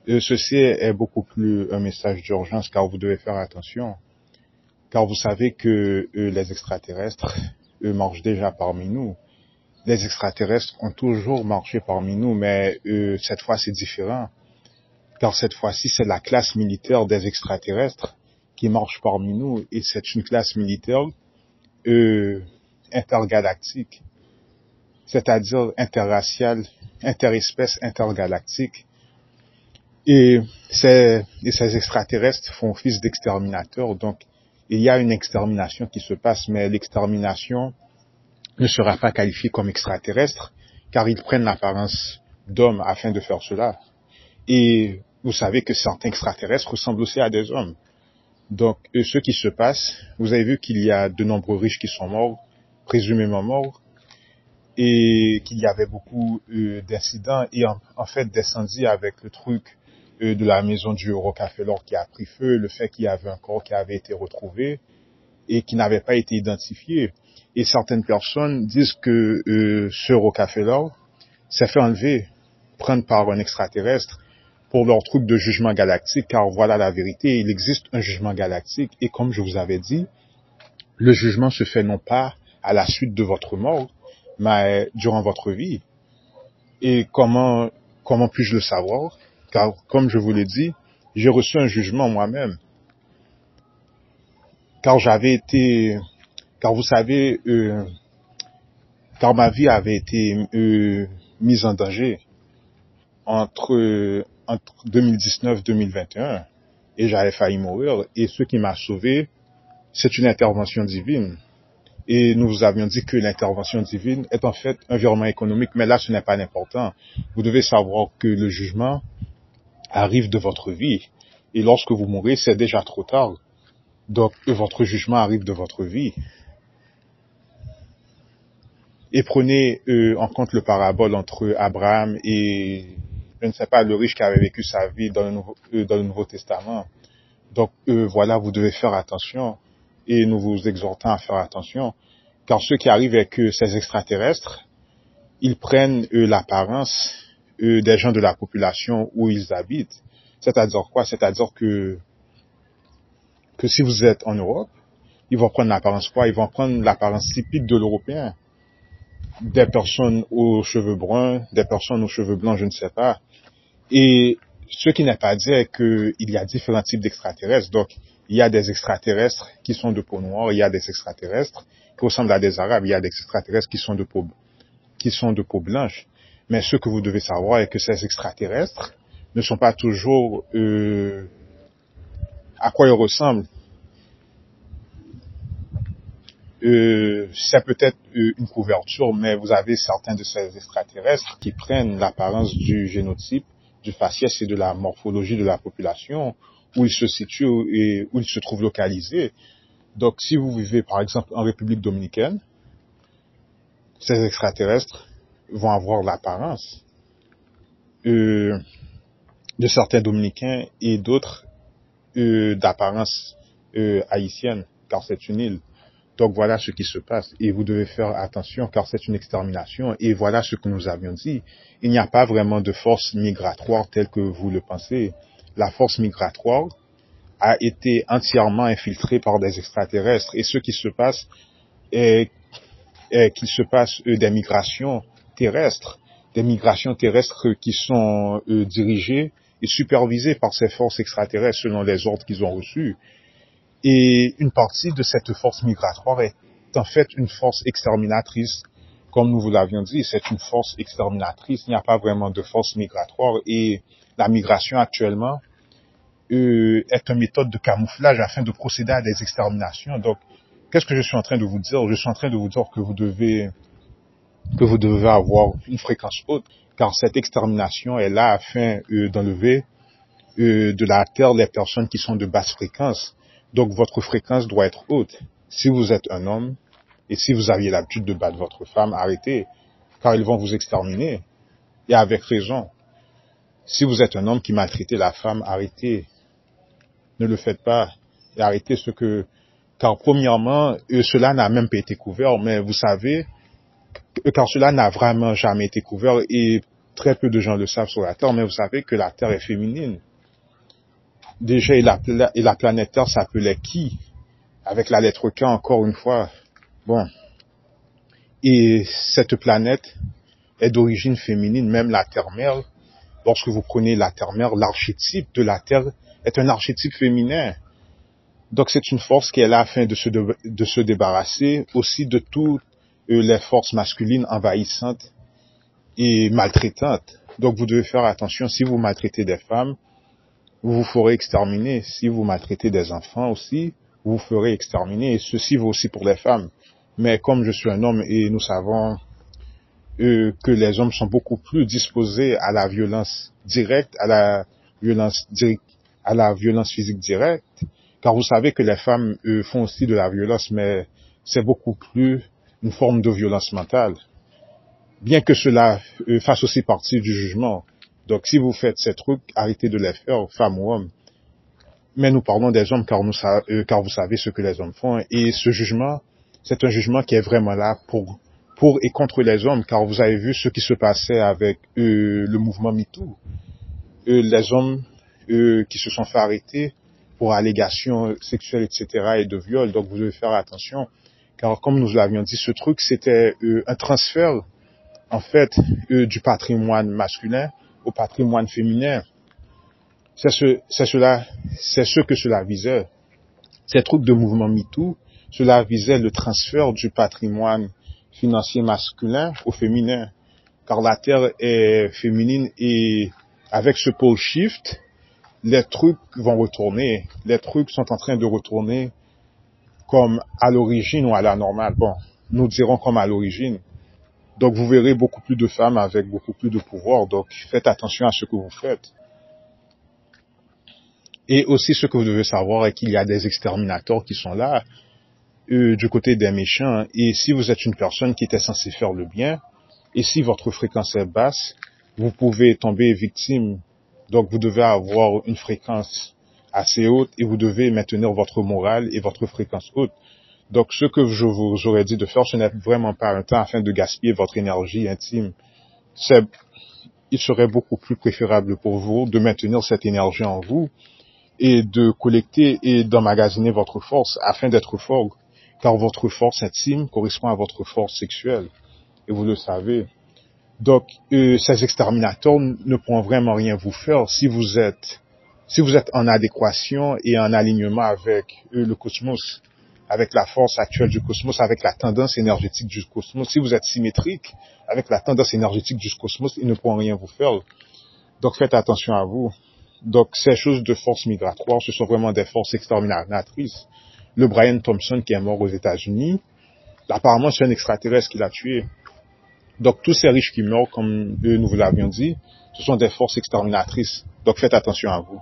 Ceci est beaucoup plus un message d'urgence car vous devez faire attention. Car vous savez que les extraterrestres, eux, marchent déjà parmi nous. Les extraterrestres ont toujours marché parmi nous, mais cette fois c'est différent. Car cette fois-ci, c'est la classe militaire des extraterrestres qui marche parmi nous, et c'est une classe militaire intergalactique, c'est-à-dire interraciale, interespèce intergalactique. Et ces extraterrestres font office d'exterminateurs, donc il y a une extermination qui se passe, mais l'extermination ne sera pas qualifiée comme extraterrestre, car ils prennent l'apparence d'hommes afin de faire cela. Et vous savez que certains extraterrestres ressemblent aussi à des hommes. Donc, ce qui se passe, vous avez vu qu'il y a de nombreux riches qui sont morts, présumément morts, et qu'il y avait beaucoup d'incidents et en fait d'incendies avec le truc de la maison du Rockefeller qui a pris feu, le fait qu'il y avait un corps qui avait été retrouvé et qui n'avait pas été identifié. Et certaines personnes disent que ce Rockefeller s'est fait enlever, prendre par un extraterrestre pour leur truc de jugement galactique, car voilà la vérité, il existe un jugement galactique, et comme je vous avais dit, le jugement se fait non pas à la suite de votre mort, mais durant votre vie. Et comment puis-je le savoir? Car comme je vous l'ai dit, j'ai reçu un jugement moi-même, car car vous savez, car ma vie avait été mise en danger entre 2019 et 2021, et j'avais failli mourir, et ce qui m'a sauvé, c'est une intervention divine. Et nous vous avions dit que l'intervention divine est en fait un virement économique, mais là ce n'est pas important. Vous devez savoir que le jugement arrive de votre vie, et lorsque vous mourrez, c'est déjà trop tard. Donc votre jugement arrive de votre vie. Et prenez en compte le parabole entre Abraham et, je ne sais pas, le riche qui avait vécu sa vie dans le Nouveau Testament. Donc voilà, vous devez faire attention, et nous vous exhortons à faire attention, car ce qui arrive est que ces extraterrestres, ils prennent l'apparence des gens de la population où ils habitent. C'est-à-dire quoi? C'est-à-dire que si vous êtes en Europe, ils vont prendre l'apparence quoi? Ils vont prendre l'apparence typique de l'Européen. Des personnes aux cheveux bruns, des personnes aux cheveux blancs, je ne sais pas. Et ce qui n'est pas dit est qu'il y a différents types d'extraterrestres. Donc, il y a des extraterrestres qui sont de peau noire, il y a des extraterrestres qui ressemblent à des Arabes, il y a des extraterrestres qui sont de peau blanche. Mais ce que vous devez savoir est que ces extraterrestres ne sont pas toujours à quoi ils ressemblent. C'est peut-être une couverture, mais vous avez certains de ces extraterrestres qui prennent l'apparence du génotype, du faciès et de la morphologie de la population, où ils se situent et où ils se trouvent localisés. Donc, si vous vivez, par exemple, en République dominicaine, ces extraterrestres vont avoir l'apparence de certains Dominicains et d'autres d'apparence haïtienne, car c'est une île. Donc voilà ce qui se passe, et vous devez faire attention car c'est une extermination, et voilà ce que nous avions dit. Il n'y a pas vraiment de force migratoire telle que vous le pensez. La force migratoire a été entièrement infiltrée par des extraterrestres, et ce qui se passe est qu'il se passe des migrations terrestres qui sont dirigées et supervisées par ces forces extraterrestres selon les ordres qu'ils ont reçus. Et une partie de cette force migratoire est en fait une force exterminatrice. Comme nous vous l'avions dit, c'est une force exterminatrice. Il n'y a pas vraiment de force migratoire. Et la migration actuellement est une méthode de camouflage afin de procéder à des exterminations. Donc, qu'est-ce que je suis en train de vous dire? Je suis en train de vous dire que vous devez avoir une fréquence haute, car cette extermination est là afin d'enlever de la Terre les personnes qui sont de basse fréquence. Donc votre fréquence doit être haute. Si vous êtes un homme et si vous aviez l'habitude de battre votre femme, arrêtez, car ils vont vous exterminer. Et avec raison. Si vous êtes un homme qui maltraitait la femme, arrêtez. Ne le faites pas. Et arrêtez car premièrement, cela n'a même pas été couvert, mais vous savez, car cela n'a vraiment jamais été couvert, et très peu de gens le savent sur la Terre, mais vous savez que la Terre est féminine. Déjà, et la planète Terre s'appelait Ki, avec la lettre K encore une fois. Bon. Et cette planète est d'origine féminine, même la Terre-Mère. Lorsque vous prenez la Terre-Mère, l'archétype de la Terre est un archétype féminin. Donc c'est une force qui est là afin de se débarrasser aussi de toutes les forces masculines envahissantes et maltraitantes. Donc vous devez faire attention, si vous maltraitez des femmes, vous vous ferez exterminer. Si vous maltraitez des enfants aussi, vous vous ferez exterminer. Et ceci vaut aussi pour les femmes. Mais comme je suis un homme et nous savons que les hommes sont beaucoup plus disposés à la violence directe, à la violence physique directe, car vous savez que les femmes font aussi de la violence, mais c'est beaucoup plus une forme de violence mentale. Bien que cela fasse aussi partie du jugement. Donc si vous faites ces trucs, arrêtez de les faire, femmes ou hommes. Mais nous parlons des hommes car vous savez ce que les hommes font. Et ce jugement, c'est un jugement qui est vraiment là pour et contre les hommes, car vous avez vu ce qui se passait avec le mouvement MeToo. Les hommes qui se sont fait arrêter pour allégations sexuelles, etc. et de viol. Donc vous devez faire attention, car comme nous l'avions dit, ce truc, c'était un transfert, en fait, du patrimoine masculin au patrimoine féminin. C'est ce que cela visait. Ces trucs de mouvement MeToo, cela visait le transfert du patrimoine financier masculin au féminin, car la Terre est féminine et avec ce pole shift, les trucs vont retourner. Les trucs sont en train de retourner comme à l'origine ou à la normale. Bon, nous dirons comme à l'origine. Donc vous verrez beaucoup plus de femmes avec beaucoup plus de pouvoir. Donc faites attention à ce que vous faites. Et aussi ce que vous devez savoir est qu'il y a des exterminateurs qui sont là, du côté des méchants. Et si vous êtes une personne qui était censée faire le bien, et si votre fréquence est basse, vous pouvez tomber victime. Donc vous devez avoir une fréquence assez haute et vous devez maintenir votre morale et votre fréquence haute. Donc ce que je vous aurais dit de faire, ce n'est vraiment pas un temps afin de gaspiller votre énergie intime. Il serait beaucoup plus préférable pour vous de maintenir cette énergie en vous et de collecter et d'emmagasiner votre force afin d'être fort, car votre force intime correspond à votre force sexuelle, et vous le savez. Donc, ces exterminateurs ne pourront vraiment rien vous faire si vous êtes en adéquation et en alignement avec le cosmos, avec la force actuelle du cosmos, avec la tendance énergétique du cosmos. Si vous êtes symétrique avec la tendance énergétique du cosmos, ils ne pourront rien vous faire. Donc, faites attention à vous. Donc, ces choses de force migratoire, ce sont vraiment des forces exterminatrices. Le Brian Thompson qui est mort aux États-Unis, apparemment c'est un extraterrestre qui l'a tué. Donc, tous ces riches qui meurent, comme nous vous l'avions dit, ce sont des forces exterminatrices. Donc, faites attention à vous.